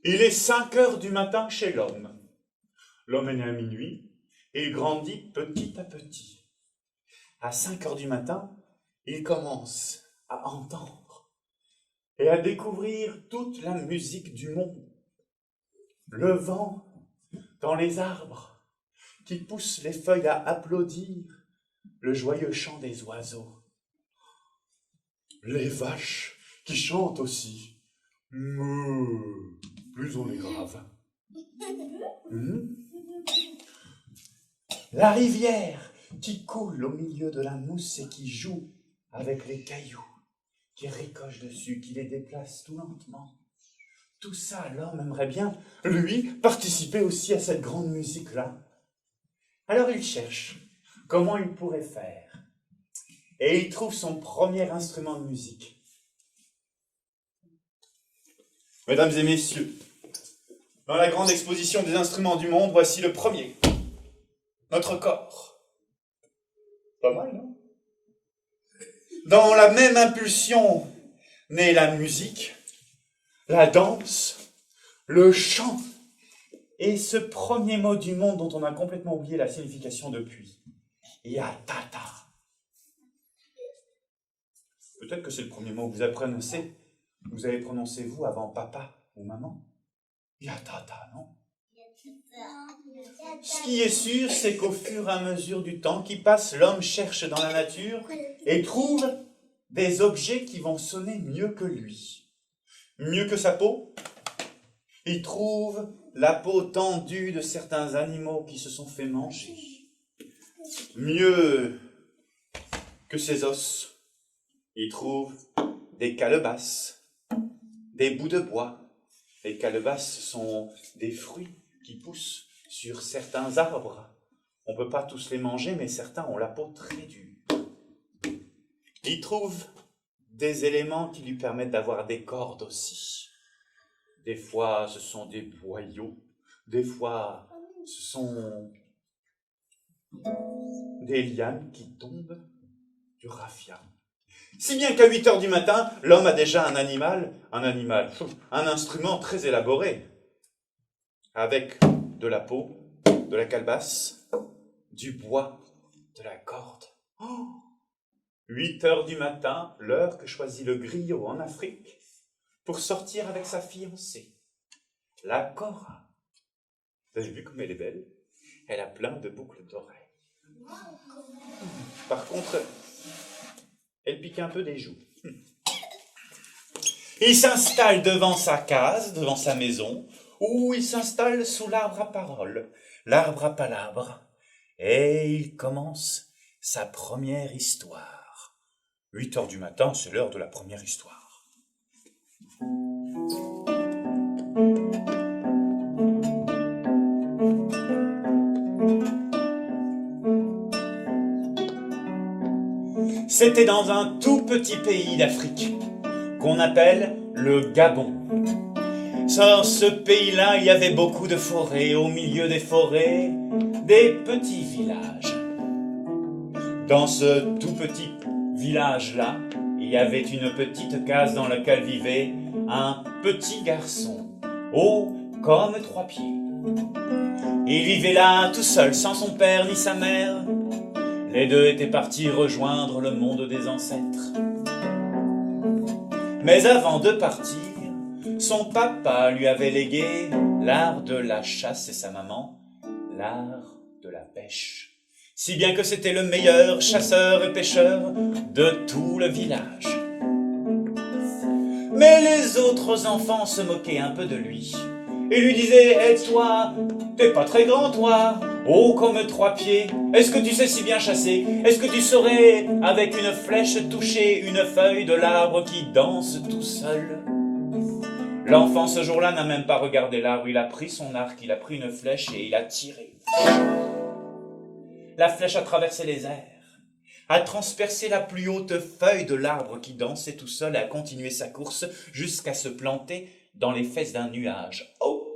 Il est 5 heures du matin chez l'homme. L'homme est né à minuit et il grandit petit à petit. À 5 heures du matin, il commence à entendre et à découvrir toute la musique du monde. Le vent dans les arbres qui pousse les feuilles à applaudir le joyeux chant des oiseaux. Les vaches qui chantent aussi. Meuh. Plus on est grave. La rivière qui coule au milieu de la mousse et qui joue avec les cailloux, qui ricochent dessus, qui les déplace tout lentement. Tout ça, l'homme aimerait bien, lui, participer aussi à cette grande musique-là. Alors il cherche comment il pourrait faire. Et il trouve son premier instrument de musique. Mesdames et messieurs, dans la grande exposition des instruments du monde, voici le premier. Notre corps. Pas mal, non? Dans la même impulsion naît la musique, la danse, le chant, et ce premier mot du monde dont on a complètement oublié la signification depuis. Yatata. Peut-être que c'est le premier mot que vous avez prononcé vous avant papa ou maman. Yatata, non? Ce qui est sûr, c'est qu'au fur et à mesure du temps qui passe, l'homme cherche dans la nature et trouve des objets qui vont sonner mieux que lui. Mieux que sa peau. Il trouve la peau tendue de certains animaux qui se sont fait manger. Mieux que ses os. Il trouve des calebasses, des bouts de bois. Les calebasses sont des fruits qui poussent sur certains arbres. On ne peut pas tous les manger, mais certains ont la peau très dure. Il trouve des éléments qui lui permettent d'avoir des cordes aussi. Des fois, ce sont des boyaux. Des fois, ce sont des lianes qui tombent du raffia. Si bien qu'à 8 heures du matin, l'homme a déjà un instrument très élaboré, avec de la peau, de la calebasse, du bois, de la corde. 8 heures du matin, l'heure que choisit le griot en Afrique pour sortir avec sa fiancée, la Cora. Vous avez vu comme elle est belle? Elle a plein de boucles d'oreilles. Par contre, elle pique un peu des joues. Il s'installe devant sa case, devant sa maison, ou il s'installe sous l'arbre à parole, l'arbre à palabre, et il commence sa première histoire. 8 heures du matin, c'est l'heure de la première histoire. C'était dans un tout petit pays d'Afrique qu'on appelle le Gabon. Dans ce pays-là, il y avait beaucoup de forêts. Au milieu des forêts, des petits villages. Dans ce tout petit village-là, il y avait une petite case dans laquelle vivait un petit garçon, haut comme 3 pieds. Il vivait là tout seul, sans son père ni sa mère. Les deux étaient partis rejoindre le monde des ancêtres. Mais avant de partir, son papa lui avait légué l'art de la chasse et sa maman l'art de la pêche. Si bien que c'était le meilleur chasseur et pêcheur de tout le village. Mais les autres enfants se moquaient un peu de lui et lui disaient « Eh toi, t'es pas très grand toi, haut comme 3 pieds, est-ce que tu sais si bien chasser? Est-ce que tu saurais avec une flèche toucher une feuille de l'arbre qui danse tout seul ?» L'enfant ce jour-là n'a même pas regardé l'arbre, il a pris son arc, il a pris une flèche et il a tiré. La flèche a traversé les airs, a transpercé la plus haute feuille de l'arbre qui dansait tout seul et a continué sa course jusqu'à se planter dans les fesses d'un nuage. Oh!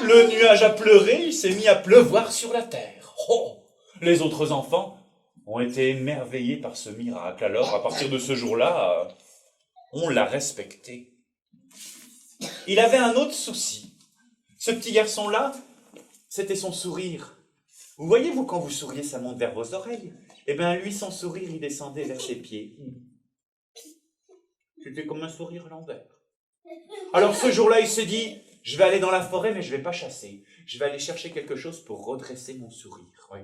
Le nuage a pleuré, il s'est mis à pleuvoir sur la terre. Oh! Les autres enfants ont été émerveillés par ce miracle. Alors, à partir de ce jour-là, on l'a respecté. Il avait un autre souci. Ce petit garçon-là, c'était son sourire. Vous voyez, vous, quand vous souriez, ça monte vers vos oreilles. Eh bien, lui, son sourire, il descendait vers ses pieds. C'était comme un sourire l'envers. Alors, ce jour-là, il s'est dit, je vais aller dans la forêt, mais je ne vais pas chasser. Je vais aller chercher quelque chose pour redresser mon sourire. Oui.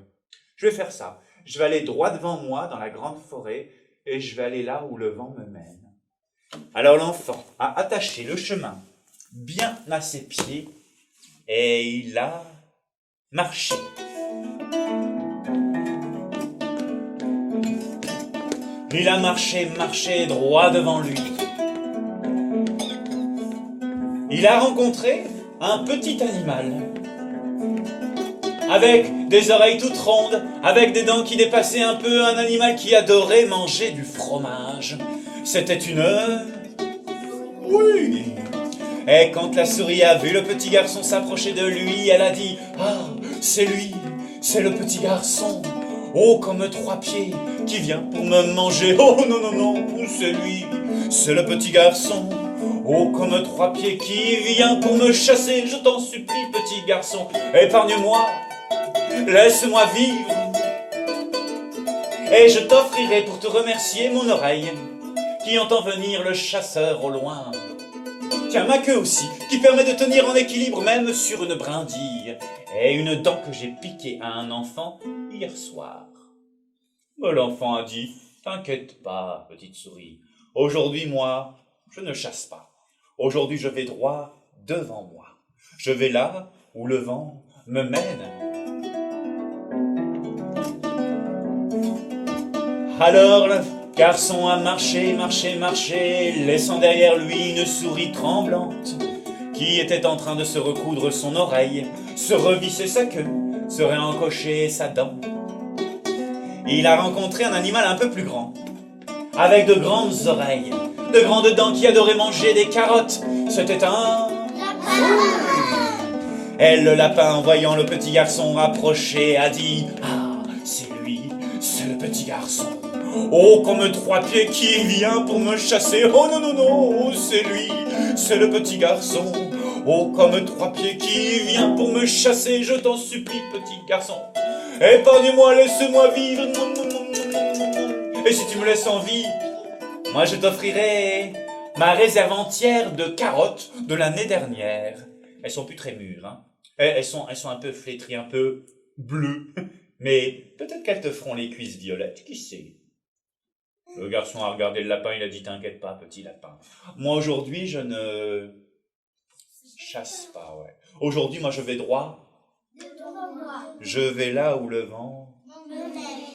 Je vais faire ça. Je vais aller droit devant moi, dans la grande forêt, et je vais aller là où le vent me mène. Alors, l'enfant a attaché le chemin bien à ses pieds, et il a marché. Il a marché droit devant lui. Il a rencontré un petit animal, avec des oreilles toutes rondes, avec des dents qui dépassaient un peu, un animal qui adorait manger du fromage. C'était une... Oui. Et quand la souris a vu le petit garçon s'approcher de lui, elle a dit « Ah, c'est lui, c'est le petit garçon, haut comme 3 pieds, qui vient pour me manger. Oh non, non, non, c'est lui, c'est le petit garçon, haut comme 3 pieds, qui vient pour me chasser. Je t'en supplie, petit garçon, épargne-moi, laisse-moi vivre, et je t'offrirai pour te remercier mon oreille, qui entend venir le chasseur au loin. Tiens, ma queue aussi, qui permet de tenir en équilibre même sur une brindille, et une dent que j'ai piquée à un enfant hier soir. » Mais l'enfant a dit, « T'inquiète pas, petite souris, aujourd'hui, moi, je ne chasse pas. Aujourd'hui, je vais droit devant moi. Je vais là où le vent me mène. » Alors, le garçon a marché, laissant derrière lui une souris tremblante, qui était en train de se recoudre son oreille, se revisser sa queue, se réencocher sa dent. Il a rencontré un animal un peu plus grand, avec de grandes oreilles, de grandes dents, qui adorait manger des carottes. C'était un... Et le lapin, en voyant le petit garçon approcher, a dit « Ah, c'est lui, c'est le petit garçon. Oh, comme 3 pieds, qui vient pour me chasser. Oh non, non, non, c'est lui, c'est le petit garçon. Oh, comme 3 pieds, qui vient pour me chasser. Je t'en supplie, petit garçon, épargne-moi, laisse-moi vivre. Non, non, non, non, non, non. Et si tu me laisses en vie, moi je t'offrirai ma réserve entière de carottes de l'année dernière. Elles sont plus très mûres, hein. Elles sont un peu flétries, un peu bleues. Mais peut-être qu'elles te feront les cuisses violettes, qui sait. Le garçon a regardé le lapin, il a dit « T'inquiète pas, petit lapin. Moi, aujourd'hui, je ne chasse pas, ouais. Aujourd'hui, moi, je vais droit. Je vais là où le vent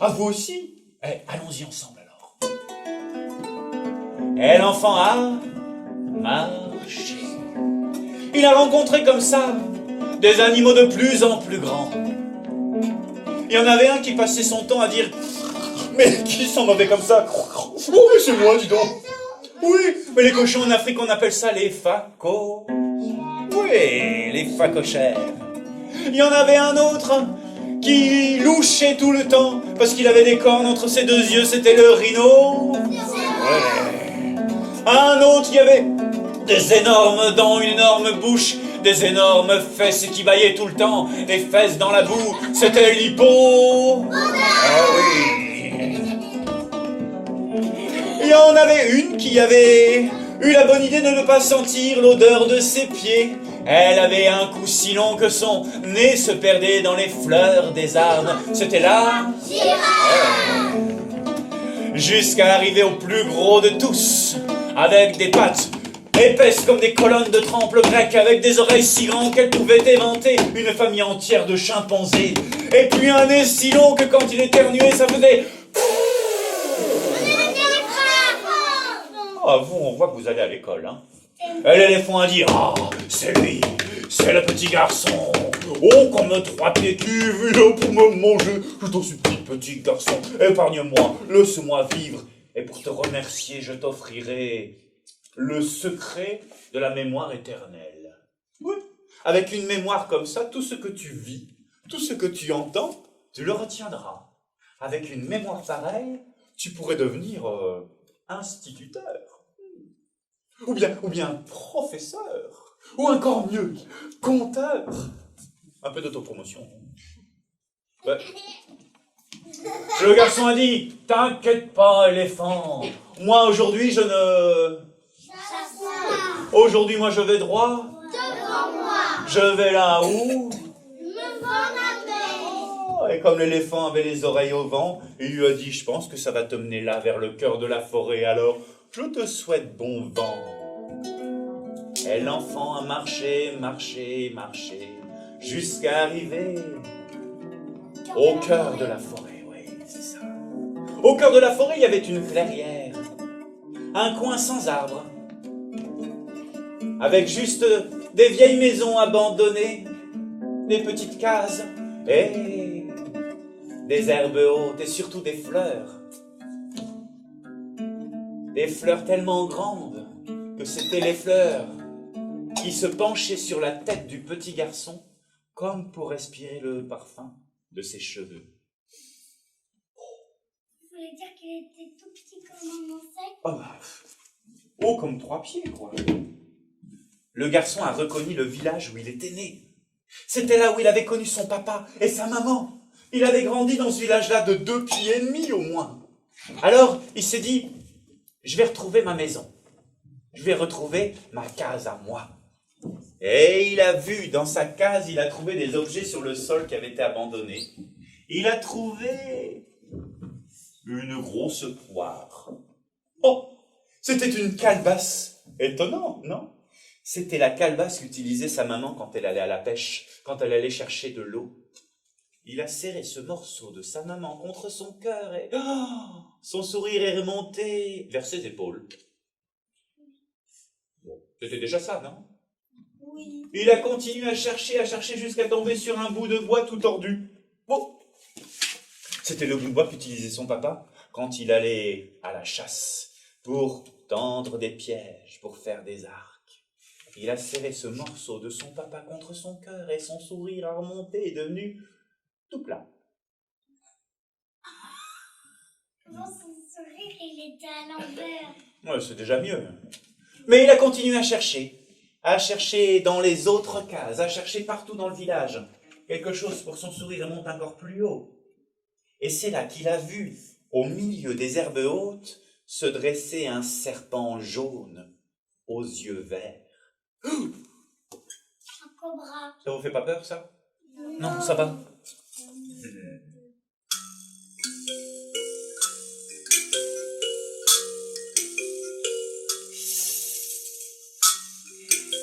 Ah, vous aussi? Eh, allons-y ensemble alors. Et l'enfant a marché. Il a rencontré comme ça des animaux de plus en plus grands. Il y en avait un qui passait son temps à dire « Mais qui sont mauvais comme ça ?»« Oh, mais c'est moi, dis donc !»« Oui, mais les cochons en Afrique, on appelle ça les facos. »« Oui, les facochères. » Il y en avait un autre qui louchait tout le temps parce qu'il avait des cornes entre ses deux yeux, c'était le rhino. Ouais. Un autre qui avait des énormes dents, une énorme bouche, des énormes fesses qui bâillaient tout le temps, les fesses dans la boue, c'était l'hippo. Ah oui. Il y en avait une qui avait eu la bonne idée de ne pas sentir l'odeur de ses pieds. Elle avait un cou si long que son nez se perdait dans les fleurs des arbres. C'était la girafe. Jusqu'à arriver au plus gros de tous, avec des pattes épaisses comme des colonnes de temple grec, avec des oreilles si grandes qu'elles pouvaient éventer une famille entière de chimpanzés. Et puis un nez si long que quand il éternuait, ça faisait... Ah, vous, on voit que vous allez à l'école, hein. Et l'éléphant a dit, ah, c'est lui, c'est le petit garçon. Oh, comme 3 pieds qui est là pour me manger. Je t'en supplie, petit garçon, épargne-moi, laisse-moi vivre. Et pour te remercier, je t'offrirai le secret de la mémoire éternelle. Oui, avec une mémoire comme ça, tout ce que tu vis, tout ce que tu entends, tu le retiendras. Avec une mémoire pareille, tu pourrais devenir instituteur. Ou bien professeur, ou encore mieux, conteur. Un peu d'autopromotion. Ouais. Le garçon a dit, t'inquiète pas, éléphant. Moi, aujourd'hui, je ne... Aujourd'hui, moi, je vais droit. Devant moi. Je vais là où? Oh, et comme l'éléphant avait les oreilles au vent, il lui a dit, je pense que ça va te mener là, vers le cœur de la forêt, alors... Je te souhaite bon vent. Et l'enfant a marché, marché, marché, jusqu'à arriver au cœur de la forêt. Oui, c'est ça. Au cœur de la forêt, il y avait une clairière, un coin sans arbres, avec juste des vieilles maisons abandonnées, des petites cases et des herbes hautes et surtout des fleurs. Des fleurs tellement grandes que c'étaient les fleurs qui se penchaient sur la tête du petit garçon comme pour respirer le parfum de ses cheveux. Vous voulez dire qu'il était tout petit comme un insecte? Oh bah, haut comme 3 pieds, quoi. Le garçon a reconnu le village où il était né. C'était là où il avait connu son papa et sa maman. Il avait grandi dans ce village-là de 2 pieds et demi au moins. Alors, il s'est dit... Je vais retrouver ma maison. Je vais retrouver ma case à moi. Et il a vu, dans sa case, il a trouvé des objets sur le sol qui avaient été abandonnés. Il a trouvé une grosse poire. Oh, c'était une calebasse. Étonnant, non? C'était la calebasse qu'utilisait sa maman quand elle allait à la pêche, quand elle allait chercher de l'eau. Il a serré ce morceau de sa maman contre son cœur et son sourire est remonté vers ses épaules. Bon, c'était déjà ça, non? Oui. Il a continué à chercher jusqu'à tomber sur un bout de bois tout tordu. Bon, c'était le bout de bois qu'utilisait son papa quand il allait à la chasse pour tendre des pièges, pour faire des arcs. Il a serré ce morceau de son papa contre son cœur et son sourire a remonté et est devenu tout plat. Bon, son sourire, il était à l'envers. Ouais, c'est déjà mieux. Mais il a continué à chercher dans les autres cases, à chercher partout dans le village. Quelque chose pour son sourire monte encore plus haut. Et c'est là qu'il a vu, au milieu des herbes hautes, se dresser un serpent jaune aux yeux verts. Un cobra. Ça vous fait pas peur, ça? Non, ça va.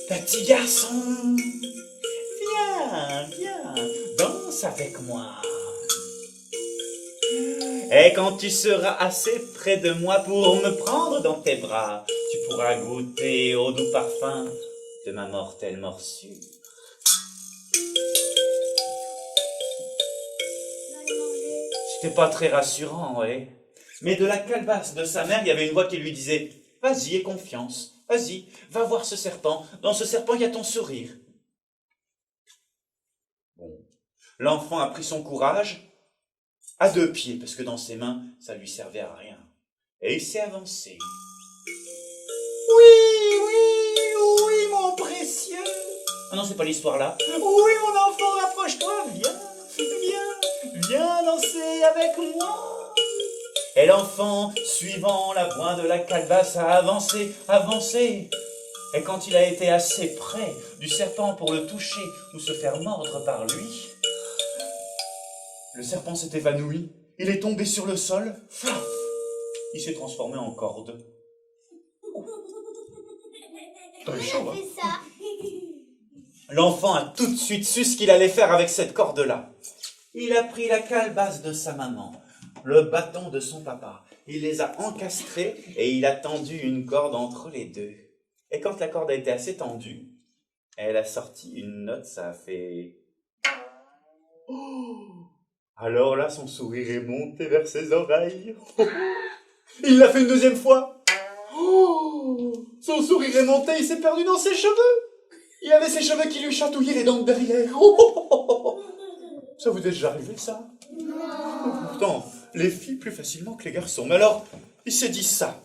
Petit garçon, viens, danse avec moi. Et quand tu seras assez près de moi pour me prendre dans tes bras, tu pourras goûter au doux parfum de ma mortelle morsure. C'était pas très rassurant, ouais. Mais de la calebasse de sa mère, il y avait une voix qui lui disait « Vas-y, aie confiance, vas-y, va voir ce serpent. Dans ce serpent, il y a ton sourire. » Bon. L'enfant a pris son courage à 2 pieds, parce que dans ses mains, ça lui servait à rien. Et il s'est avancé. « Oui, mon précieux. » Ah non, c'est pas l'histoire là. « Oui, mon enfant, rapproche-toi, viens danser avec moi. » Et l'enfant, suivant la voie de la calebasse, a avancé. Et quand il a été assez près du serpent pour le toucher ou se faire mordre par lui, le serpent s'est évanoui, il est tombé sur le sol, flaf, il s'est transformé en corde. T'as eu chaud, hein? L'enfant a tout de suite su ce qu'il allait faire avec cette corde-là. Il a pris la calebasse de sa maman, le bâton de son papa, il les a encastrés et il a tendu une corde entre les deux. Et quand la corde a été assez tendue, elle a sorti une note, ça a fait... Oh! Alors là, son sourire est monté vers ses oreilles. Il l'a fait une 2e fois. Oh! Son sourire est monté, il s'est perdu dans ses cheveux. Il avait ses cheveux qui lui chatouillaient les dents de derrière. Oh! Ça vous est déjà arrivé, ça? Non. Pourtant, les filles plus facilement que les garçons. Mais alors, il s'est dit ça.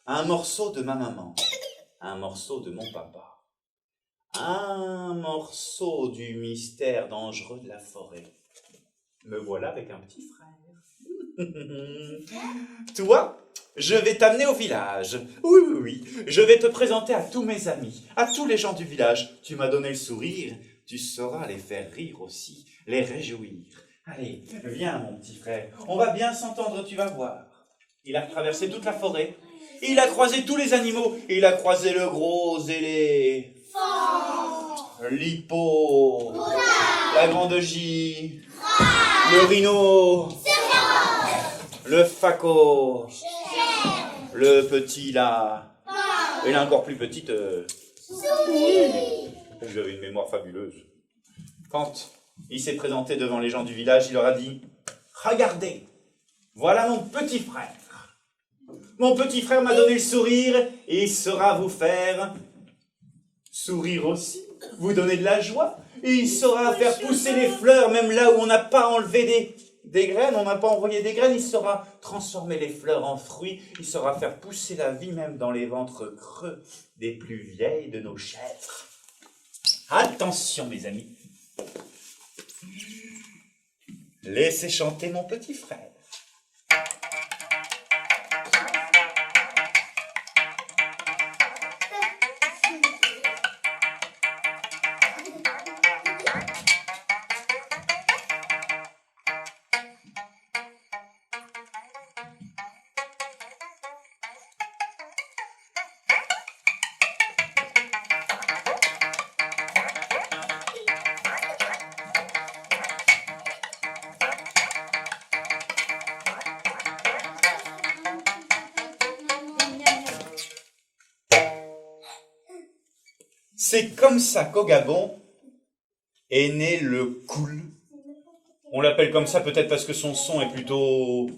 Un morceau de ma maman. Un morceau de mon papa. Un morceau du mystère dangereux de la forêt. Me voilà avec un petit frère. Toi, je vais t'amener au village. Oui. Je vais te présenter à tous mes amis, à tous les gens du village. Tu m'as donné le sourire, tu sauras les faire rire aussi, les réjouir. Allez, viens mon petit frère, on va bien s'entendre, tu vas voir. Il a traversé toute la forêt, il a croisé tous les animaux, il a croisé le gros éléphant, l'hippo, la grande J, le rhino, le phaco, le petit là, et la encore plus petite, vous avez une mémoire fabuleuse. Quand il s'est présenté devant les gens du village, il leur a dit « Regardez, voilà mon petit frère. Mon petit frère m'a donné le sourire et il saura vous faire sourire aussi, vous donner de la joie. Et il saura faire pousser les fleurs, même là où on n'a pas enlevé des graines, on n'a pas envoyé des graines, il saura transformer les fleurs en fruits, il saura faire pousser la vie même dans les ventres creux des plus vieilles de nos chèvres. Attention mes amis, laissez chanter mon petit frère. C'est comme ça qu'au Gabon est né le koul. On l'appelle comme ça peut-être parce que son son est plutôt...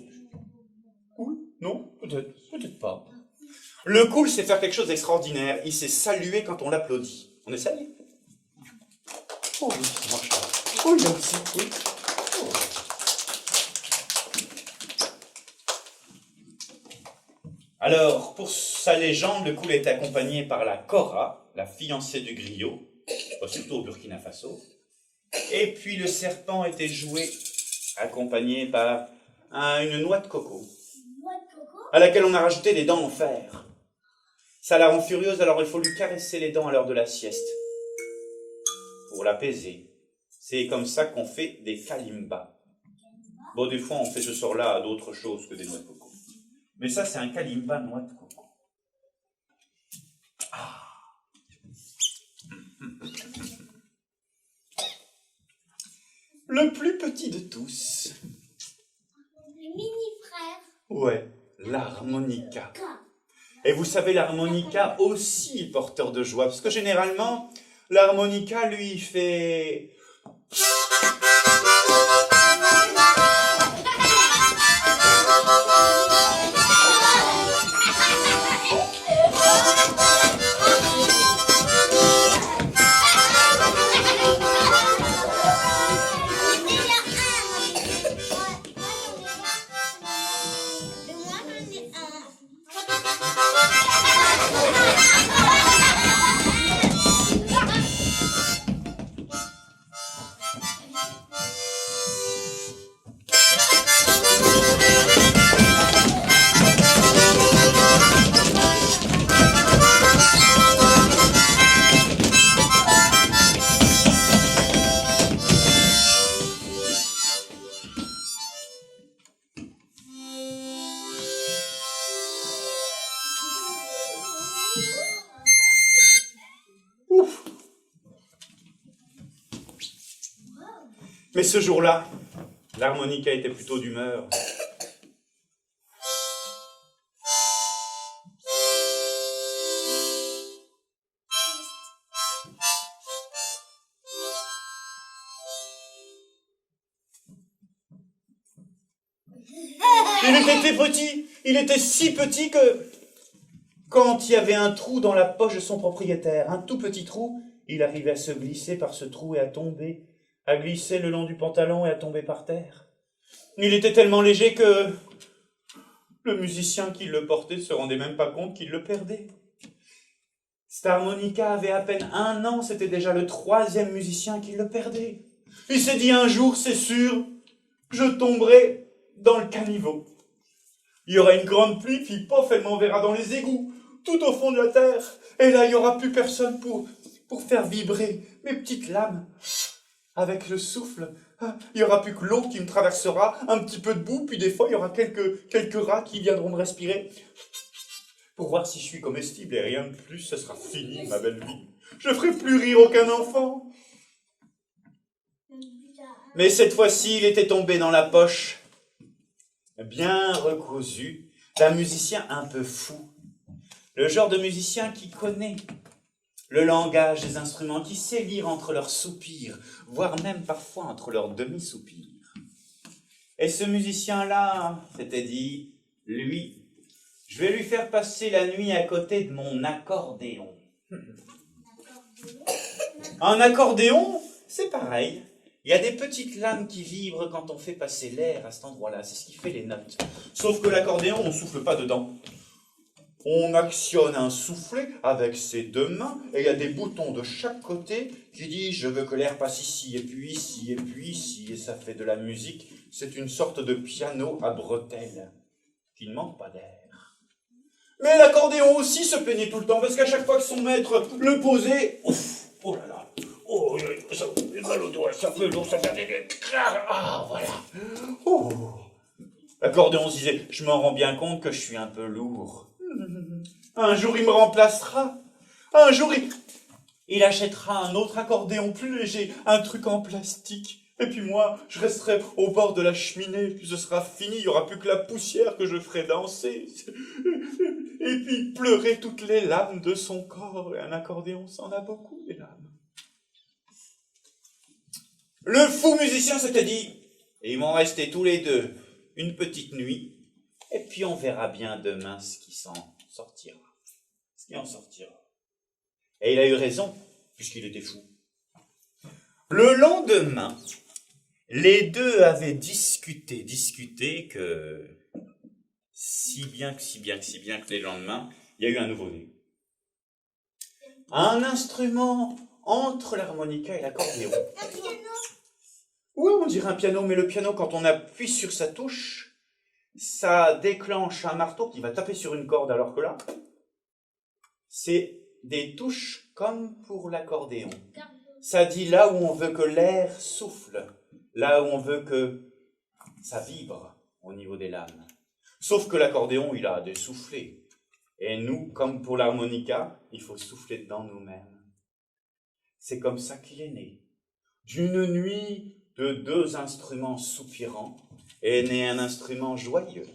Cool? Non? Peut-être pas. Le koul, c'est faire quelque chose d'extraordinaire. Il sait saluer quand on l'applaudit. On essaye? Oh oui, ça marche pas. Oh, il y a aussi, oui. Oh. Alors, pour sa légende, le koul est accompagné par la Kora, la fiancée du griot, surtout au Burkina Faso. Et puis le serpent était joué, accompagné par une noix de coco, à laquelle on a rajouté des dents en fer. Ça la rend furieuse, alors il faut lui caresser les dents à l'heure de la sieste, pour l'apaiser. C'est comme ça qu'on fait des kalimbas. Bon, des fois, on fait ce sort-là à d'autres choses que des noix de coco. Mais ça, c'est un kalimba noix de coco. Ah. Le plus petit de tous. Le mini Ouais, l'harmonica. Et vous savez, l'harmonica aussi est porteur de joie, parce que généralement, l'harmonica, lui, il fait... Ouf. Mais ce jour-là, l'harmonica était plutôt d'humeur. Il était petit, il était si petit que quand il y avait un trou dans la poche de son propriétaire, un tout petit trou, il arrivait à se glisser par ce trou et à tomber, à glisser le long du pantalon et à tomber par terre. Il était tellement léger que le musicien qui le portait ne se rendait même pas compte qu'il le perdait. Cette harmonica avait à peine 1 an, c'était déjà le 3e musicien qui le perdait. Il s'est dit un jour, c'est sûr, je tomberai dans le caniveau. Il y aura une grande pluie, puis pof, elle m'enverra dans les égouts, tout au fond de la terre. Et là, il n'y aura plus personne pour faire vibrer mes petites lames. Avec le souffle, il n'y aura plus que l'eau qui me traversera, un petit peu de boue, puis des fois, il y aura quelques rats qui viendront me respirer. Pour voir si je suis comestible, et rien de plus, ce sera fini, ma belle vie. Je ne ferai plus rire aucun enfant. Mais cette fois-ci, il était tombé dans la poche, bien recousu, d'un musicien un peu fou. Le genre de musicien qui connaît le langage des instruments, qui sait lire entre leurs soupirs, voire même parfois entre leurs demi-soupirs. Et ce musicien-là s'était dit, lui, je vais lui faire passer la nuit à côté de mon accordéon. Un accordéon, c'est pareil. Il y a des petites lames qui vibrent quand on fait passer l'air à cet endroit-là. C'est ce qui fait les notes. Sauf que l'accordéon, on ne souffle pas dedans. On actionne un soufflet avec ses 2 mains et il y a des boutons de chaque côté qui disent « je veux que l'air passe ici, et puis ici, et puis ici » et ça fait de la musique. C'est une sorte de piano à bretelles qui ne manque pas d'air. Mais l'accordéon aussi se plaignait tout le temps parce qu'à chaque fois que son maître le posait, ouf, oh là là, oh, ça fait mal au doigt, ça fait lourd, ça fait des... Ah, voilà. Oh. L'accordéon se disait « je m'en rends bien compte que je suis un peu lourd. Un jour, il me remplacera. Un jour, il achètera un autre accordéon plus léger, un truc en plastique. Et puis moi, je resterai au bord de la cheminée, puis ce sera fini, il n'y aura plus que la poussière que je ferai danser. Et puis pleurer toutes les lames de son corps. Et un accordéon, ça en a beaucoup, les lames. » Le fou musicien s'était dit, et ils vont rester tous les deux une petite nuit, et puis on verra bien demain ce qui s'en sortira. Ce qui en sortira. Et il a eu raison, puisqu'il était fou. Le lendemain, les deux avaient discuté que si bien que les lendemains, il y a eu un nouveau-né. Un instrument entre l'harmonica et l'accordéon. Un piano. Oui, on dirait un piano, mais le piano, quand on appuie sur sa touche, ça déclenche un marteau qui va taper sur une corde, alors que là, c'est des touches comme pour l'accordéon. Ça dit là où on veut que l'air souffle, là où on veut que ça vibre au niveau des lames. Sauf que l'accordéon, il a des soufflets. Et nous, comme pour l'harmonica, il faut souffler dedans nous-mêmes. C'est comme ça qu'il est né. D'une nuit de 2 instruments soupirants est né un instrument joyeux.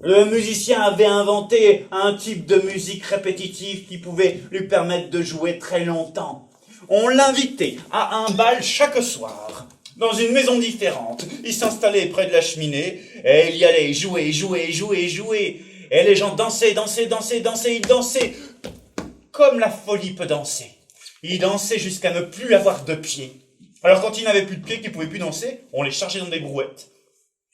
Le musicien avait inventé un type de musique répétitive qui pouvait lui permettre de jouer très longtemps. On l'invitait à un bal chaque soir, dans une maison différente. Il s'installait près de la cheminée, et il y allait jouer. Et les gens dansaient, ils dansaient, comme la folie peut danser. Ils dansaient jusqu'à ne plus avoir de pieds. Alors quand ils n'avaient plus de pieds, qu'ils ne pouvaient plus danser, on les chargeait dans des brouettes.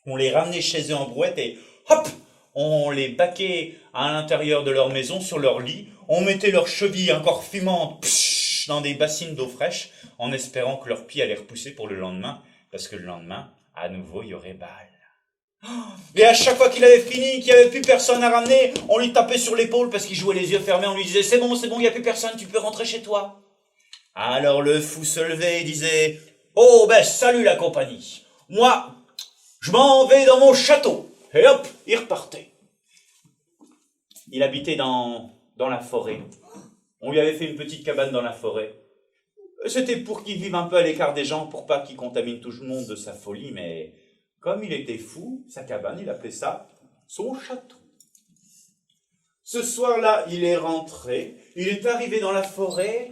On les ramenait chez eux en brouette et hop, on les baquait à l'intérieur de leur maison, sur leur lit. On mettait leurs chevilles encore fumantes dans des bassines d'eau fraîche, en espérant que leurs pieds allaient repousser pour le lendemain, parce que le lendemain, à nouveau, il y aurait bal. Et à chaque fois qu'il avait fini, qu'il n'y avait plus personne à ramener, on lui tapait sur l'épaule parce qu'il jouait les yeux fermés, on lui disait « C'est bon, il n'y a plus personne, tu peux rentrer chez toi. » Alors le fou se levait et disait « Oh ben salut la compagnie, moi je m'en vais dans mon château. » Et hop, il repartait. Il habitait dans la forêt. On lui avait fait une petite cabane dans la forêt. C'était pour qu'il vive un peu à l'écart des gens, pour pas qu'il contamine tout le monde de sa folie, mais comme il était fou, sa cabane, il appelait ça son château. Ce soir-là, il est rentré, il est arrivé dans la forêt,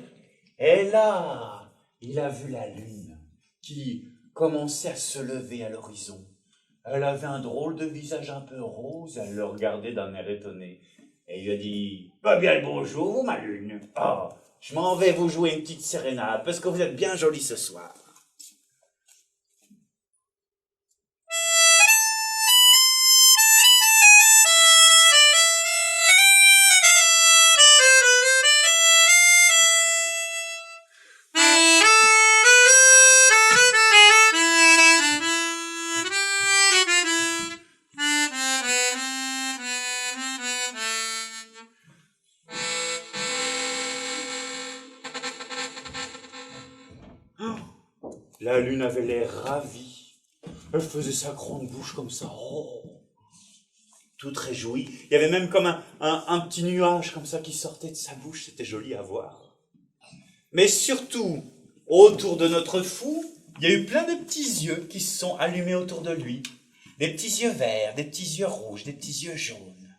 et là, il a vu la lune qui commençait à se lever à l'horizon. Elle avait un drôle de visage un peu rose, elle le regardait d'un air étonné. Et il lui a dit « Pas bien le bonjour, vous, ma lune. Oh, je m'en vais vous jouer une petite sérénade, parce que vous êtes bien jolie ce soir. » La lune avait l'air ravie. Elle faisait sa grande bouche comme ça. Oh, toute réjouie. Il y avait même comme un petit nuage comme ça qui sortait de sa bouche. C'était joli à voir. Mais surtout, autour de notre fou, il y a eu plein de petits yeux qui se sont allumés autour de lui. Des petits yeux verts, des petits yeux rouges, des petits yeux jaunes.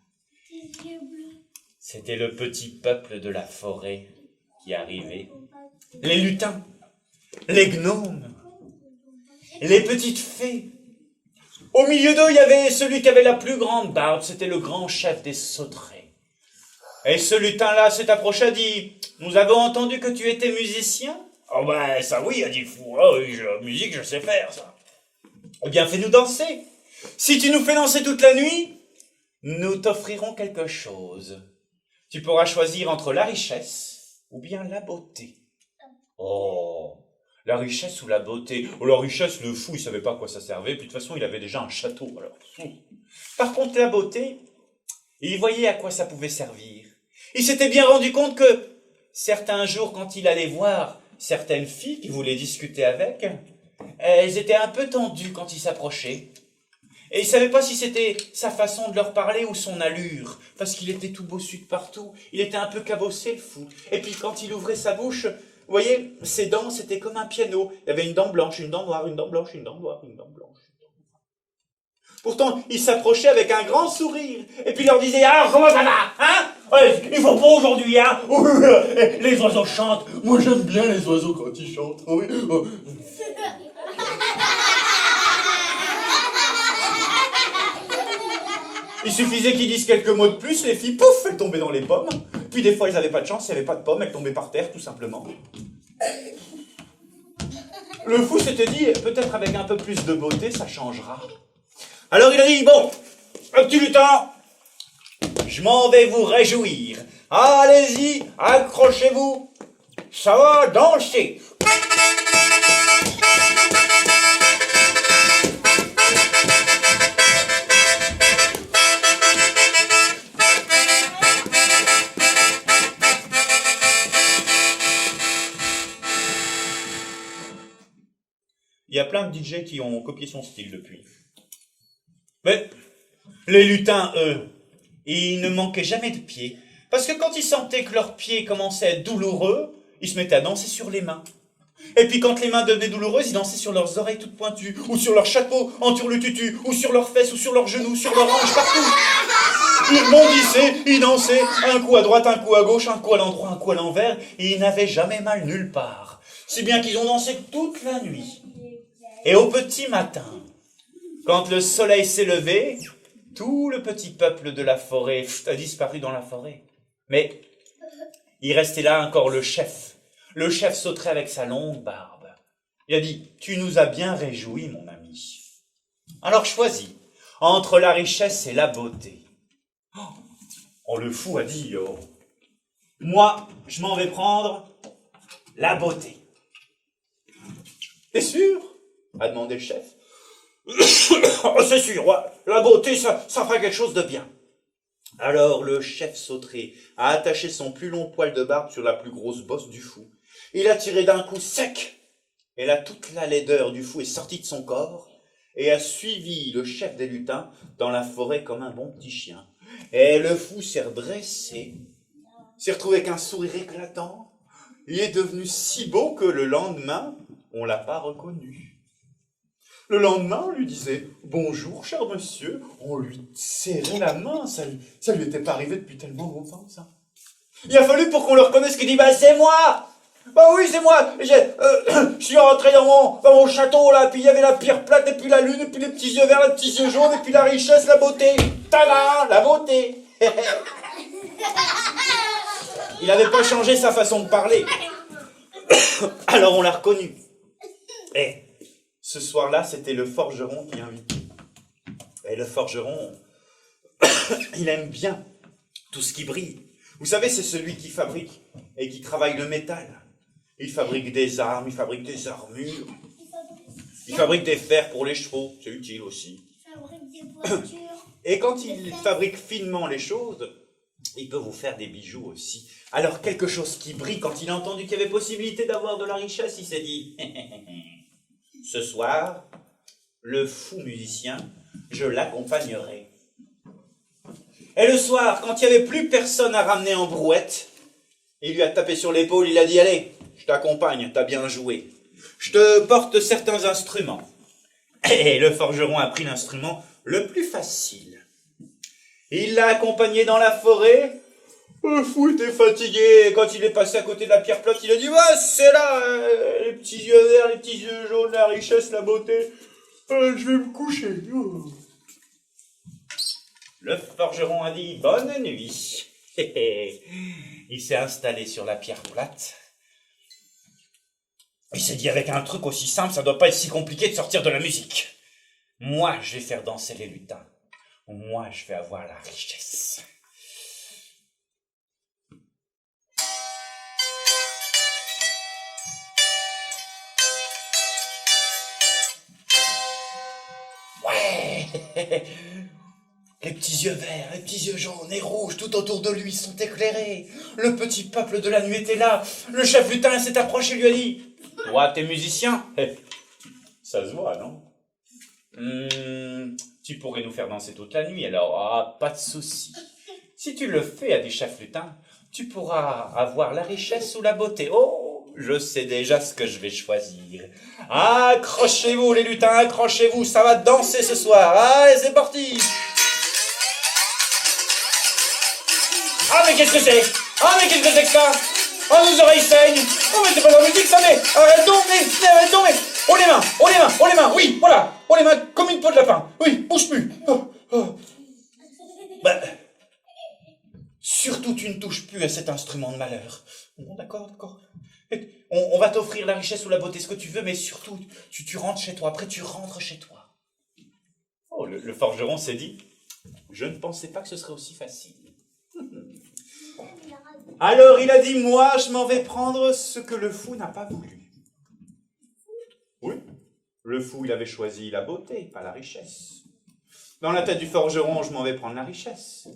Des yeux bleus. C'était le petit peuple de la forêt qui arrivait. Les lutins, les gnomes, les petites fées. Au milieu d'eux, il y avait celui qui avait la plus grande barbe, c'était le grand chef des sauterelles. Et ce lutin-là s'est approché et dit « Nous avons entendu que tu étais musicien ?»« Oh ben, ça oui, a dit le fou. Oh, oui, la musique, je sais faire, ça. »« Eh bien, fais-nous danser. Si tu nous fais danser toute la nuit, nous t'offrirons quelque chose. Tu pourras choisir entre la richesse ou bien la beauté. » Oh, la richesse ou la beauté. Oh, la richesse, le fou, il savait pas à quoi ça servait, puis de toute façon, il avait déjà un château, alors. Par contre, la beauté, il voyait à quoi ça pouvait servir. Il s'était bien rendu compte que certains jours, quand il allait voir certaines filles qui voulaient discuter avec, elles étaient un peu tendues quand il s'approchait. Et il savait pas si c'était sa façon de leur parler ou son allure, parce qu'il était tout bossu de partout. Il était un peu cabossé, le fou. Et puis quand il ouvrait sa bouche, vous voyez, ses dents, c'était comme un piano. Il y avait une dent blanche, une dent noire, une dent blanche, une dent noire, une dent blanche. Pourtant, il s'approchait avec un grand sourire. Et puis il leur disait « Alors, comment ça va, hein? Ouais, il faut pas aujourd'hui, hein? Les oiseaux chantent. Moi, j'aime bien les oiseaux quand ils chantent. Oui. Il suffisait qu'ils disent quelques mots de plus, les filles, pouf, elles tombaient dans les pommes. Puis des fois, ils n'avaient pas de chance, il n'y avait pas de pommes, elles tombaient par terre, tout simplement. Le fou s'était dit, peut-être avec un peu plus de beauté, ça changera. Alors il a dit, bon, un petit lutin, je m'en vais vous réjouir. Allez-y, accrochez-vous, ça va danser. Il y a plein de DJ qui ont copié son style depuis. Mais les lutins, eux, ils ne manquaient jamais de pieds. Parce que quand ils sentaient que leurs pieds commençaient à être douloureux, ils se mettaient à danser sur les mains. Et puis quand les mains devenaient douloureuses, ils dansaient sur leurs oreilles toutes pointues, ou sur leur chapeau en turlututu, ou sur leurs fesses, ou sur leurs genoux, sur leurs hanches, partout. Ils rebondissaient, ils dansaient, un coup à droite, un coup à gauche, un coup à l'endroit, un coup à l'envers, et ils n'avaient jamais mal nulle part. Si bien qu'ils ont dansé toute la nuit. Et au petit matin, quand le soleil s'est levé, tout le petit peuple de la forêt a disparu dans la forêt. Mais il restait là encore le chef. Le chef Sauterelle avec sa longue barbe. Il a dit, tu nous as bien réjouis, mon ami. Alors choisis entre la richesse et la beauté. Oh, le fou a dit, oh, moi, je m'en vais prendre la beauté. T'es sûr? A demandé le chef. Oh, c'est sûr, ouais, la beauté, ça fera quelque chose de bien. Alors le chef Sauterelle a attaché son plus long poil de barbe sur la plus grosse bosse du fou. Il a tiré d'un coup sec, et là toute la laideur du fou est sortie de son corps, et a suivi le chef des lutins dans la forêt comme un bon petit chien. Et le fou s'est redressé, s'est retrouvé avec un sourire éclatant. Il est devenu si beau que le lendemain, on l'a pas reconnu. Le lendemain, on lui disait « Bonjour, cher monsieur ». On lui serrait la main, ça lui était pas arrivé depuis tellement longtemps, ça. Il a fallu pour qu'on le reconnaisse qu'il dit « Bah, c'est moi !» Bah oui, c'est moi. Je suis rentré dans mon château, là, puis il y avait la pierre plate, et puis la lune, et puis les petits yeux verts, les petits yeux jaunes, et puis la richesse, la beauté. Tada, la beauté. Il n'avait pas changé sa façon de parler. Alors on l'a reconnu. Et ce soir-là, c'était le forgeron qui invitait. Et le forgeron, il aime bien tout ce qui brille. Vous savez, c'est celui qui fabrique et qui travaille le métal. Il fabrique des armes, il fabrique des armures. Il fabrique des fers pour les chevaux, c'est utile aussi. Il fabrique des voitures. Et quand il fabrique finement les choses, il peut vous faire des bijoux aussi. Alors quelque chose qui brille, quand il a entendu qu'il y avait possibilité d'avoir de la richesse, il s'est dit « Ce soir, le fou musicien, je l'accompagnerai. » Et le soir, quand il n'y avait plus personne à ramener en brouette, il lui a tapé sur l'épaule, il a dit « Allez, je t'accompagne, t'as bien joué. Je te porte certains instruments. » Et le forgeron a pris l'instrument le plus facile. Il l'a accompagné dans la forêt. Le fou était fatigué. Quand il est passé à côté de la pierre plate, il a dit « c'est là, les petits yeux verts, les petits yeux jaunes, la richesse, la beauté. Je vais me coucher. » Le forgeron a dit « Bonne nuit. » Il s'est installé sur la pierre plate. Il s'est dit, avec un truc aussi simple, ça doit pas être si compliqué de sortir de la musique. Moi, je vais faire danser les lutins. Moi, je vais avoir la richesse. Ouais. Les petits yeux verts, les petits yeux jaunes et rouges tout autour de lui sont éclairés. Le petit peuple de la nuit était là. Le chef lutin s'est approché et lui a dit « Toi, t'es musicien ?»« Ça se voit, non ? Tu pourrais nous faire danser toute la nuit, alors pas de souci. Si tu le fais à des chefs lutins, tu pourras avoir la richesse ou la beauté. Oh, je sais déjà ce que je vais choisir. Accrochez-vous les lutins, accrochez-vous, ça va danser ce soir. Allez, c'est parti !» Ah mais qu'est-ce que c'est? Ah mais qu'est-ce que c'est que ça? Oh nos oreilles saignent. Oh mais c'est pas de la musique ça mais arrête donc arrête donc oh les mains, oh les mains, oh les mains, oui voilà, oh les mains comme une peau de lapin, oui, bouge plus. Bah, surtout tu ne touches plus à cet instrument de malheur. Bon d'accord. On va t'offrir la richesse ou la beauté, ce que tu veux, mais surtout tu rentres chez toi, après tu rentres chez toi. Oh le forgeron s'est dit, je ne pensais pas que ce serait aussi facile. Alors il a dit, moi je m'en vais prendre ce que le fou n'a pas voulu. Oui, le fou il avait choisi la beauté, pas la richesse. Dans la tête du forgeron, je m'en vais prendre la richesse.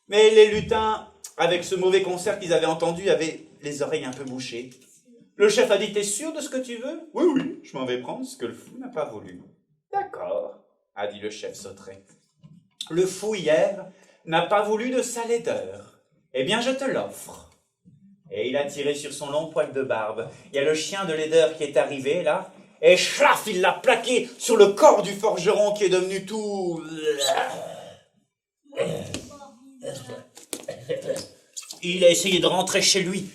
Mais les lutins, avec ce mauvais concert qu'ils avaient entendu, avaient les oreilles un peu bouchées. Le chef a dit, t'es sûr de ce que tu veux? Oui, je m'en vais prendre ce que le fou n'a pas voulu. D'accord, a dit le chef Sauterelle. Le fou hier n'a pas voulu de sa laideur. Eh bien, je te l'offre. Et il a tiré sur son long poil de barbe. Il y a le chien de laideur qui est arrivé, là, et chlaf, il l'a plaqué sur le corps du forgeron qui est devenu tout... Il a essayé de rentrer chez lui,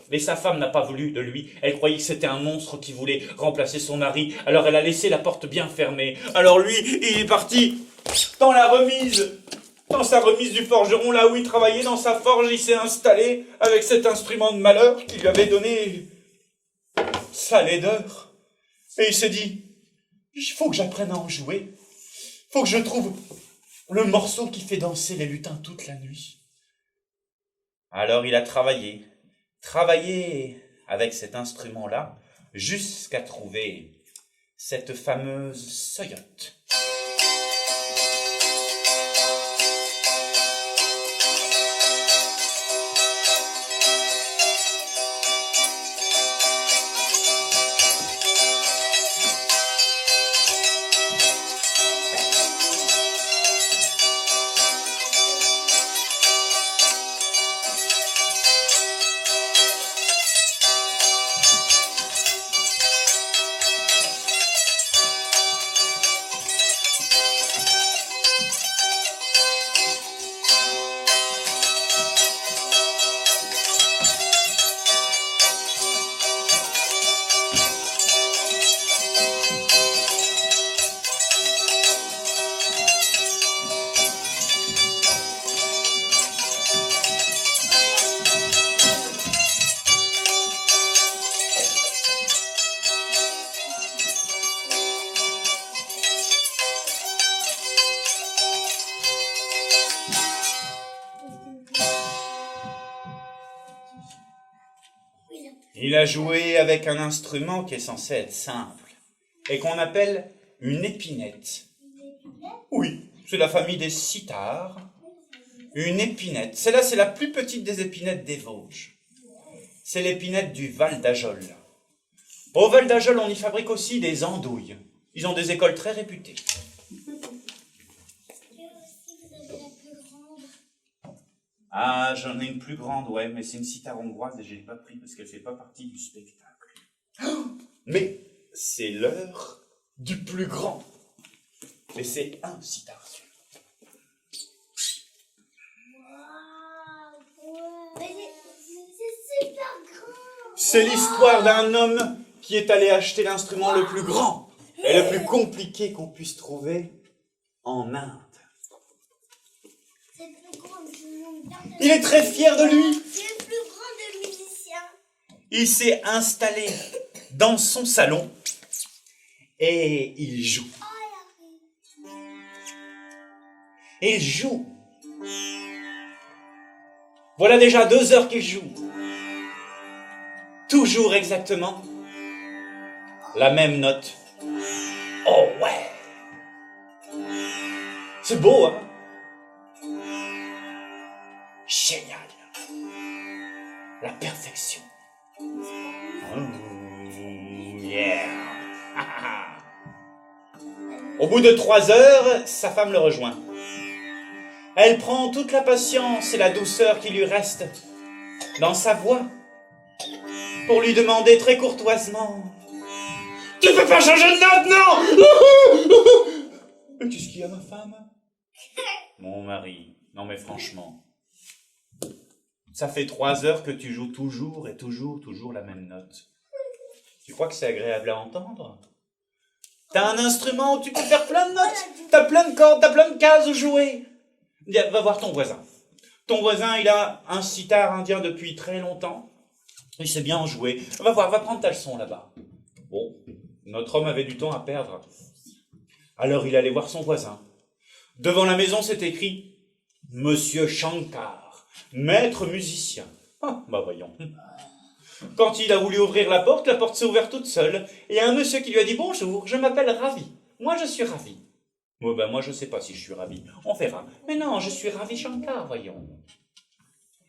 mais sa femme n'a pas voulu de lui. Elle croyait que c'était un monstre qui voulait remplacer son mari. Alors elle a laissé la porte bien fermée. Alors lui, il est parti dans la remise, dans sa remise du forgeron, là où il travaillait, dans sa forge. Il s'est installé avec cet instrument de malheur qui lui avait donné sa laideur. Et il s'est dit, il faut que j'apprenne à en jouer. Il faut que je trouve le morceau qui fait danser les lutins toute la nuit. Alors il a travaillé avec cet instrument-là, jusqu'à trouver cette fameuse soyotte. Il a joué avec un instrument qui est censé être simple et qu'on appelle une épinette. Oui, c'est la famille des sitars. Une épinette. Celle-là, c'est la plus petite des épinettes des Vosges. C'est l'épinette du Val d'Ajol. Au Val d'Ajol, on y fabrique aussi des andouilles. Ils ont des écoles très réputées. Ah, j'en ai une plus grande, ouais, mais c'est une sitar hongroise et je l'ai pas pris parce qu'elle fait pas partie du spectacle. Mais c'est l'heure du plus grand. Mais c'est un sitar. C'est super grand. C'est l'histoire d'un homme qui est allé acheter l'instrument le plus grand et le plus compliqué qu'on puisse trouver en Inde. Il est très fier de lui. C'est le plus grand des musiciens. Il s'est installé dans son salon et il joue. Il joue. Voilà déjà 2 heures qu'il joue. Toujours exactement la même note. Oh ouais. C'est beau, hein? Génial. La perfection. Oh, yeah. Au bout de 3 heures, sa femme le rejoint. Elle prend toute la patience et la douceur qui lui reste dans sa voix pour lui demander très courtoisement: tu peux pas changer de note, non? Mais qu'est-ce qu'il y a, ma femme? Mon mari, non mais franchement, ça fait 3 heures que tu joues toujours et toujours la même note. Tu crois que c'est agréable à entendre? T'as un instrument où tu peux faire plein de notes, t'as plein de cordes, t'as plein de cases où jouer. Va voir ton voisin. Ton voisin, il a un sitar indien depuis très longtemps. Il sait bien en jouer. Va voir, va prendre ta leçon là-bas. Bon, notre homme avait du temps à perdre. Alors il allait voir son voisin. Devant la maison, c'est écrit « Monsieur Shankar, maître musicien ». Ah, bah voyons. Quand il a voulu ouvrir la porte s'est ouverte toute seule. Et il y a un monsieur qui lui a dit « Bonjour, je m'appelle Ravi. Moi, je suis Ravi. » Bon, ben moi, je sais pas si je suis Ravi. On verra. Mais non, je suis Ravi Shankar, voyons.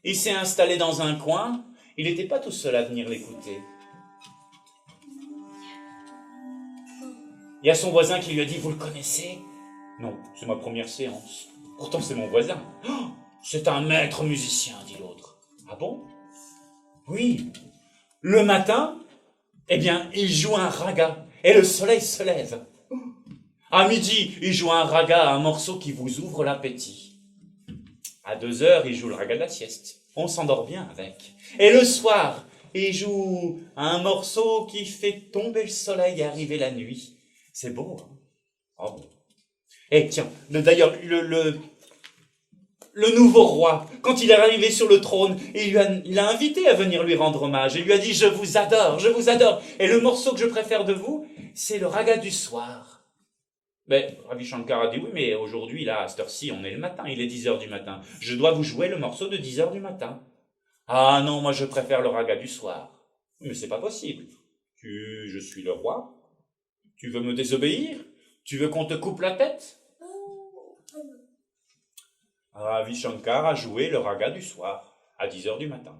Il s'est installé dans un coin. Il n'était pas tout seul à venir l'écouter. Il y a son voisin qui lui a dit « Vous le connaissez ?»« Non, c'est ma première séance. Pourtant, c'est mon voisin. Oh, c'est un maître musicien, dit l'autre. Ah bon? Oui, le matin, eh bien, il joue un raga et le soleil se lève. À midi, il joue un raga, un morceau qui vous ouvre l'appétit. À 2 heures, il joue le raga de la sieste. On s'endort bien avec. Et le soir, il joue un morceau qui fait tomber le soleil et arriver la nuit. C'est beau, hein? Oh bon. Et tiens, d'ailleurs, le nouveau roi, quand il est arrivé sur le trône, il l'a invité à venir lui rendre hommage. Il lui a dit, je vous adore, je vous adore. Et le morceau que je préfère de vous, c'est le raga du soir. Mais Ravi Shankar a dit, oui, mais aujourd'hui, là, à cette heure-ci, on est le matin, il est 10 heures du matin. Je dois vous jouer le morceau de 10 heures du matin. Ah non, moi je préfère le raga du soir. Mais c'est pas possible. Je suis le roi. Tu veux me désobéir? Tu veux qu'on te coupe la tête? Ravi Shankar a joué le raga du soir, à 10 heures du matin.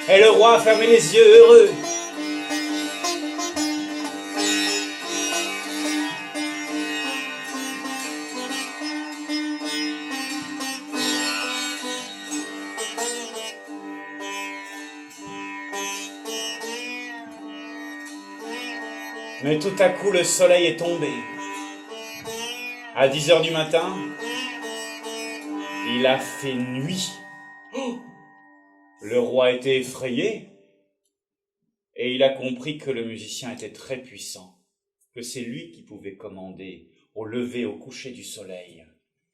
Et le roi a fermé les yeux heureux. Mais tout à coup, le soleil est tombé. À 10 heures du matin, il a fait nuit. Oh, le roi était effrayé et il a compris que le musicien était très puissant, que c'est lui qui pouvait commander au lever et au coucher du soleil.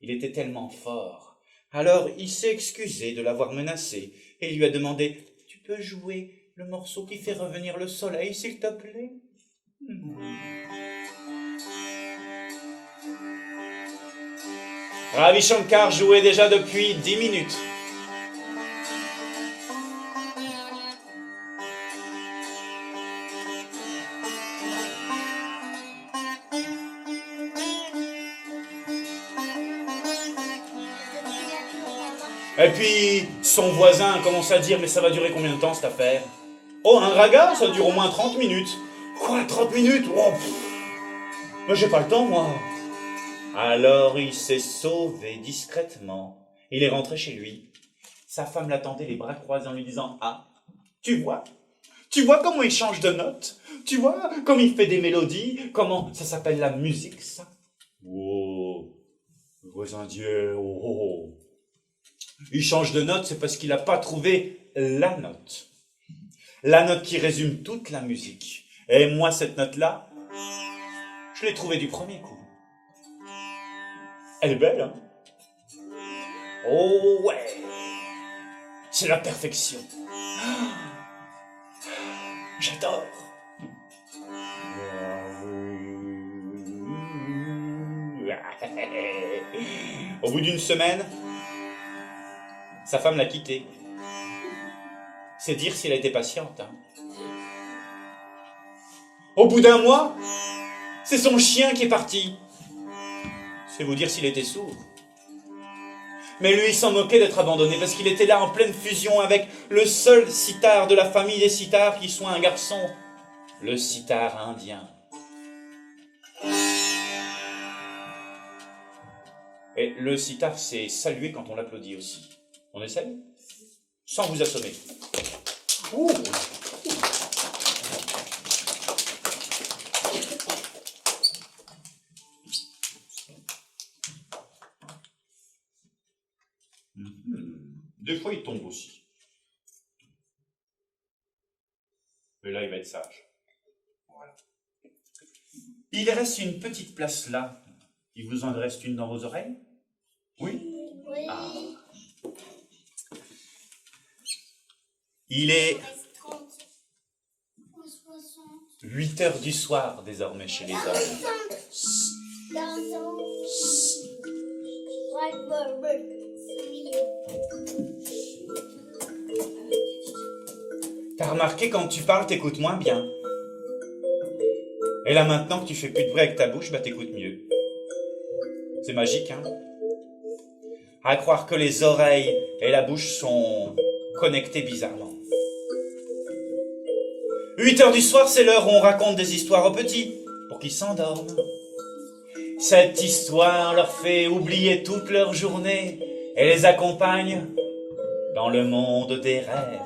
Il était tellement fort. Alors il s'est excusé de l'avoir menacé et il lui a demandé « Tu peux jouer le morceau qui fait revenir le soleil, s'il te plaît ?» Ravi Shankar jouait déjà depuis 10 minutes. Et puis, son voisin commence à dire « Mais ça va durer combien de temps, cette affaire ?»« Oh, un raga, ça dure au moins 30 minutes. »« Quoi, 30 minutes? Oh, mais j'ai pas le temps, moi. » Alors, il s'est sauvé discrètement. Il est rentré chez lui. Sa femme l'attendait les bras croisés en lui disant « Ah, tu vois comment il change de notes? Tu vois comme il fait des mélodies? Comment ça s'appelle la musique, ça? » Oh, le voisin dit « Oh, oh, oh. Il change de note, c'est parce qu'il n'a pas trouvé la note. La note qui résume toute la musique. Et moi, cette note-là, je l'ai trouvée du premier coup. Elle est belle, hein? Oh ouais! C'est la perfection. J'adore. Au bout d'une semaine, sa femme l'a quitté. C'est dire si elle a été patiente. Hein. Au bout d'un mois, c'est son chien qui est parti. C'est vous dire s'il était sourd. Mais lui, il s'en moquait d'être abandonné parce qu'il était là en pleine fusion avec le seul sitar de la famille des sitars qui soit un garçon, le sitar indien. Et le sitar, c'est saluer quand on l'applaudit aussi. On essaye? Sans vous assommer. Ouh. Des fois, il tombe aussi. Mais là, il va être sage. Voilà. Il reste une petite place là. Il vous en reste une dans vos oreilles? Oui? Oui. Ah. Il est 8 heures du soir désormais chez les hommes. T'as remarqué, quand tu parles, t'écoutes moins bien. Et là, maintenant que tu fais plus de bruit avec ta bouche, bah t'écoutes mieux. C'est magique, hein? À croire que les oreilles et la bouche sont connectées bizarrement. 8 heures du soir, c'est l'heure où on raconte des histoires aux petits, pour qu'ils s'endorment. Cette histoire leur fait oublier toute leur journée et les accompagne dans le monde des rêves.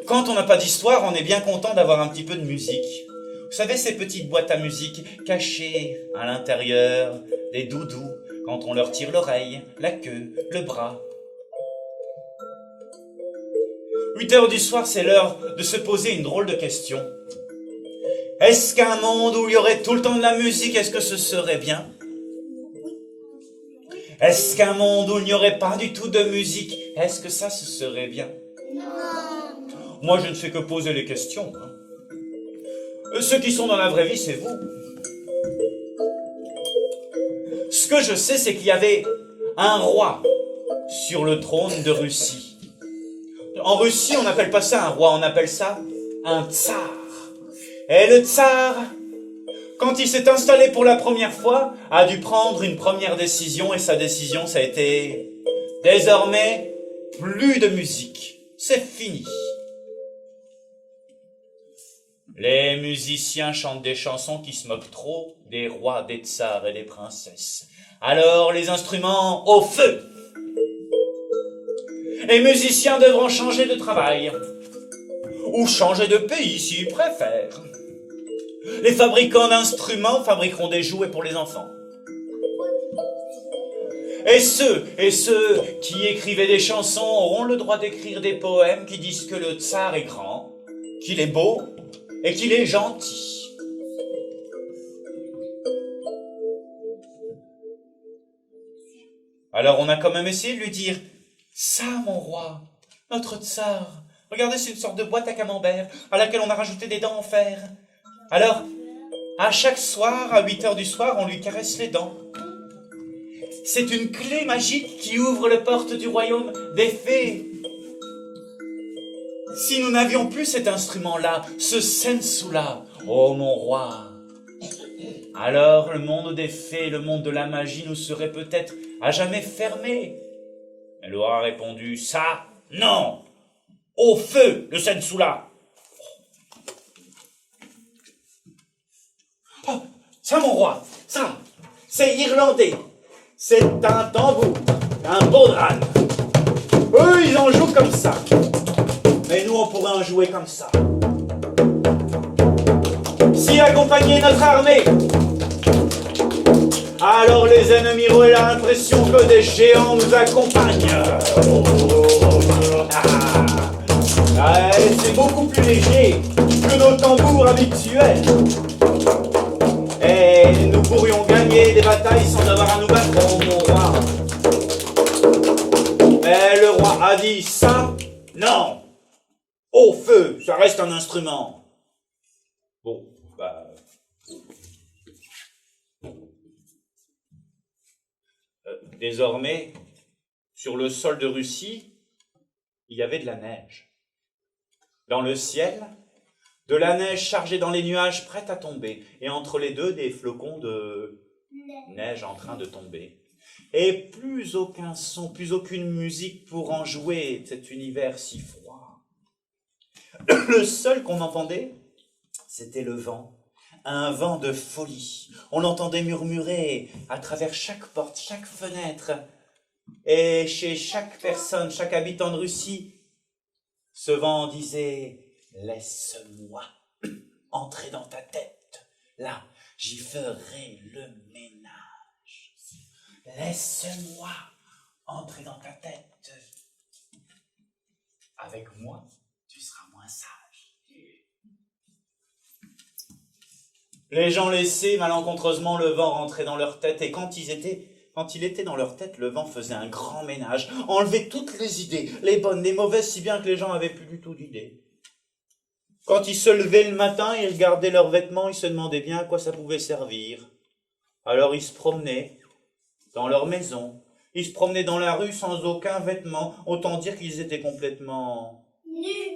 Quand on n'a pas d'histoire, on est bien content d'avoir un petit peu de musique. Vous savez, ces petites boîtes à musique cachées à l'intérieur des doudous, quand on leur tire l'oreille, la queue, le bras. 8 heures du soir, c'est l'heure de se poser une drôle de question. Est-ce qu'un monde où il y aurait tout le temps de la musique, est-ce que ce serait bien? Est-ce qu'un monde où il n'y aurait pas du tout de musique, est-ce que ça, ce serait bien? Non. Moi, je ne fais que poser les questions. Ceux qui sont dans la vraie vie, c'est vous. Ce que je sais, c'est qu'il y avait un roi sur le trône de Russie. En Russie, on n'appelle pas ça un roi, on appelle ça un tsar. Et le tsar, quand il s'est installé pour la première fois, a dû prendre une première décision, et sa décision, ça a été désormais plus de musique. C'est fini. Les musiciens chantent des chansons qui se moquent trop des rois, des tsars et des princesses. Alors les instruments au feu. Les musiciens devront changer de travail. Ou changer de pays s'ils préfèrent. Les fabricants d'instruments fabriqueront des jouets pour les enfants. Et ceux qui écrivaient des chansons auront le droit d'écrire des poèmes qui disent que le tsar est grand, qu'il est beau et qu'il est gentil. Alors on a quand même essayé de lui dire « Ça, mon roi, notre tsar, regardez, c'est une sorte de boîte à camembert à laquelle on a rajouté des dents en fer. Alors, à chaque soir, à 8 heures du soir, on lui caresse les dents. C'est une clé magique qui ouvre les portes du royaume des fées. Si nous n'avions plus cet instrument-là, ce sensu-là, oh mon roi, alors le monde des fées, le monde de la magie nous serait peut-être à jamais fermé. » Elle aura répondu « Ça, non! Au feu, le sensu-là !» Oh, ça, mon roi, ça, c'est irlandais. C'est un tambour, un bodhrán. Eux, ils en jouent comme ça. Mais nous, on pourrait en jouer comme ça. Si accompagner notre armée, alors les ennemis auraient l'impression que des géants nous accompagnent. C'est beaucoup plus léger que nos tambours habituels. Et nous pourrions gagner des batailles sans avoir à nous battre, oh mon roi. Mais le roi a dit ça, non. Au feu, ça reste un instrument. Bon, bah... désormais, sur le sol de Russie, il y avait de la neige. Dans le ciel, de la neige chargée dans les nuages, prête à tomber. Et entre les deux, des flocons de neige en train de tomber. Et plus aucun son, plus aucune musique pour en jouer cet univers si froid. Le seul qu'on entendait, c'était le vent. Un vent de folie. On l'entendait murmurer à travers chaque porte, chaque fenêtre. Et chez chaque personne, chaque habitant de Russie, ce vent disait... Laisse-moi entrer dans ta tête. Là, j'y ferai le ménage. Laisse-moi entrer dans ta tête. Avec moi, tu seras moins sage. Les gens laissaient malencontreusement le vent rentrer dans leur tête, et quand Quand il était dans leur tête, le vent faisait un grand ménage, enlevait toutes les idées, les bonnes, les mauvaises, si bien que les gens avaient plus du tout d'idées. Quand ils se levaient le matin, ils regardaient leurs vêtements, ils se demandaient bien à quoi ça pouvait servir. Alors ils se promenaient dans leur maison, ils se promenaient dans la rue sans aucun vêtement, autant dire qu'ils étaient complètement...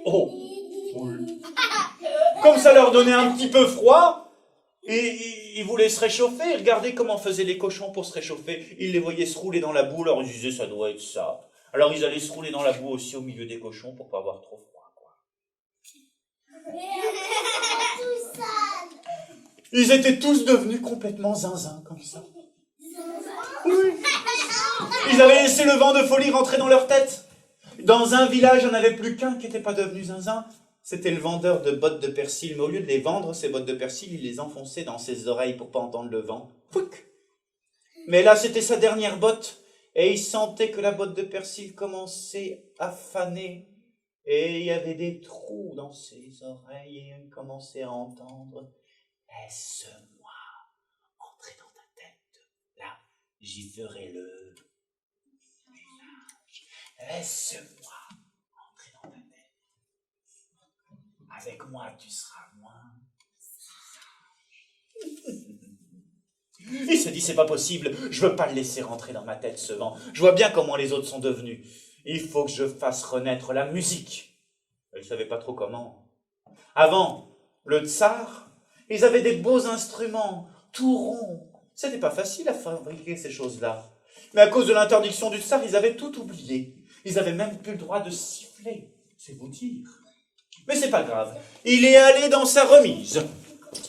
Oh, oui. Comme ça leur donnait un petit peu froid, et ils voulaient se réchauffer. Regardez comment faisaient les cochons pour se réchauffer. Ils les voyaient se rouler dans la boue, alors ils disaient ça doit être ça. Alors ils allaient se rouler dans la boue aussi au milieu des cochons pour pas avoir trop froid, quoi. Ils étaient tous devenus complètement zinzin comme ça. Oui. Ils avaient laissé le vent de folie rentrer dans leur tête. Dans un village, il n'y en avait plus qu'un qui n'était pas devenu zinzin. C'était le vendeur de bottes de persil, mais au lieu de les vendre, ces bottes de persil, il les enfonçait dans ses oreilles pour pas entendre le vent. Pouic. Mais là, c'était sa dernière botte, et il sentait que la botte de persil commençait à faner, et il y avait des trous dans ses oreilles, et il commençait à entendre « Est-ce moi? Entrez dans ta tête, là, j'y ferai le ménage. Est-ce moi? Entrez dans ta tête. Avec moi, tu seras moins. » Il se dit, c'est pas possible, je veux pas le laisser rentrer dans ma tête ce vent. Je vois bien comment les autres sont devenus. Il faut que je fasse renaître la musique. Elle savait pas trop comment. Avant, le tsar, ils avaient des beaux instruments, tout ronds. C'était pas facile à fabriquer ces choses-là. Mais à cause de l'interdiction du tsar, ils avaient tout oublié. Ils avaient même plus le droit de siffler, c'est vous dire. Mais c'est pas grave. Il est allé dans sa remise.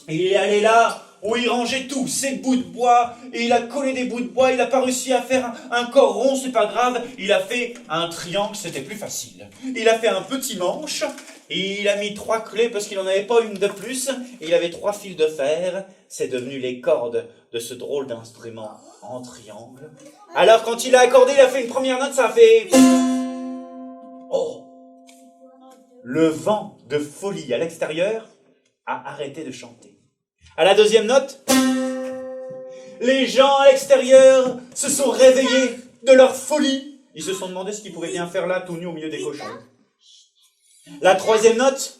Il est allé là où il rangeait tout, ses bouts de bois, et il a collé des bouts de bois, il n'a pas réussi à faire un corps rond, c'est pas grave, il a fait un triangle, c'était plus facile. Il a fait un petit manche, et il a mis 3 clés parce qu'il n'en avait pas une de plus, et il avait 3 fils de fer, c'est devenu les cordes de ce drôle d'instrument en triangle. Alors quand il a accordé, il a fait une première note, ça a fait... Oh! Le vent de folie à l'extérieur a arrêté de chanter. À la deuxième note, les gens à l'extérieur se sont réveillés de leur folie. Ils se sont demandé ce qu'ils pouvaient bien faire là, tout nus au milieu des cochons. La troisième note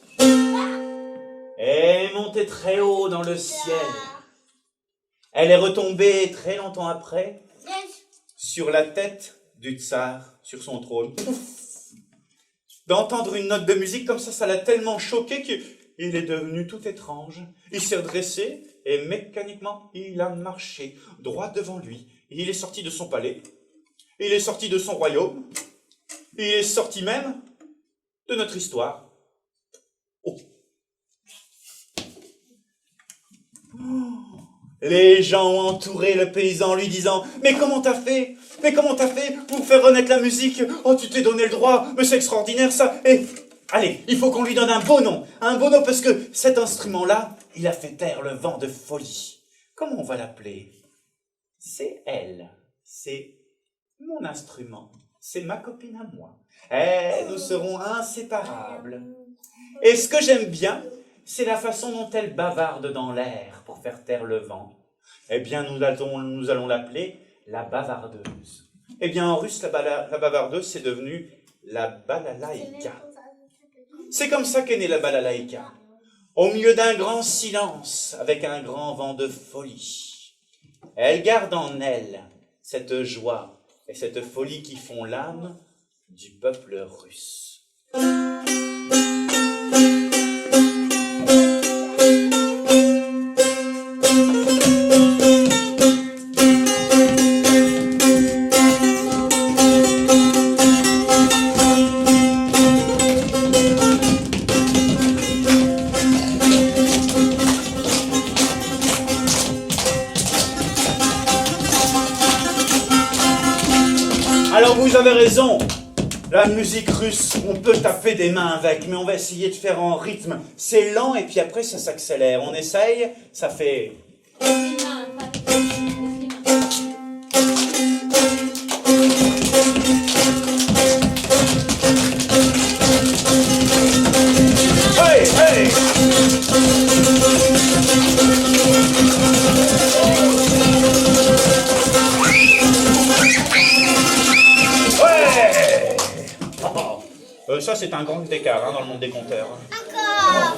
est montée très haut dans le ciel. Elle est retombée très longtemps après sur la tête du tsar, sur son trône. D'entendre une note de musique comme ça l'a tellement choqué qu'il est devenu tout étrange. Il s'est redressé et mécaniquement, il a marché droit devant lui. Il est sorti de son palais, il est sorti de son royaume, il est sorti même de notre histoire. Oh. Les gens ont entouré le paysan en lui disant « Mais comment t'as fait? Mais comment t'as fait pour faire renaître la musique? Oh, tu t'es donné le droit, mais c'est extraordinaire ça! Et allez, il faut qu'on lui donne un beau nom parce que cet instrument-là, il a fait taire le vent de folie. Comment on va l'appeler? C'est elle, c'est mon instrument, c'est ma copine à moi. Et nous serons inséparables. Et ce que j'aime bien, c'est la façon dont elle bavarde dans l'air pour faire taire le vent. Eh bien, nous allons l'appeler la bavardeuse. Eh bien, en russe, la bavardeuse, c'est devenu la balalaïka. C'est comme ça qu'est née la balalaïka. Au milieu d'un grand silence, avec un grand vent de folie. Elle garde en elle cette joie et cette folie qui font l'âme du peuple russe. Alors vous avez raison, la musique russe, on peut taper des mains avec, mais on va essayer de faire en rythme. C'est lent et puis après ça s'accélère. On essaye, ça fait... Hey, hey! ça, c'est un grand écart dans le monde des conteurs. Encore.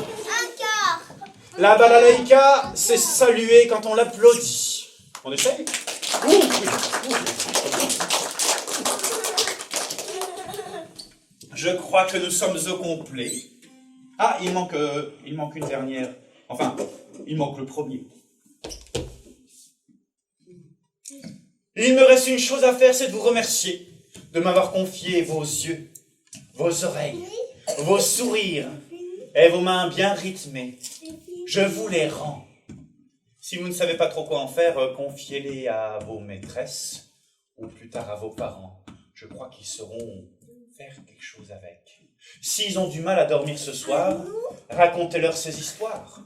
La balalaïka, c'est saluer quand on l'applaudit. On essaye? Oui. Je crois que nous sommes au complet. Ah, il manque une dernière. Enfin, il manque le premier. Il me reste une chose à faire, c'est de vous remercier de m'avoir confié vos yeux, vos oreilles, vos sourires et vos mains bien rythmées. Je vous les rends. Si vous ne savez pas trop quoi en faire, confiez-les à vos maîtresses ou plus tard à vos parents. Je crois qu'ils sauront faire quelque chose avec. S'ils ont du mal à dormir ce soir, racontez-leur ces histoires.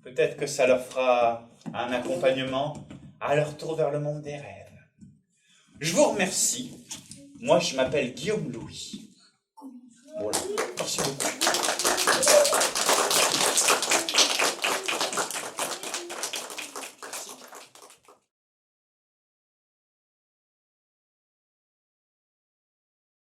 Peut-être que ça leur fera un accompagnement à leur tour vers le monde des rêves. Je vous remercie. Moi, je m'appelle Guillaume Louis. Voilà. Merci beaucoup.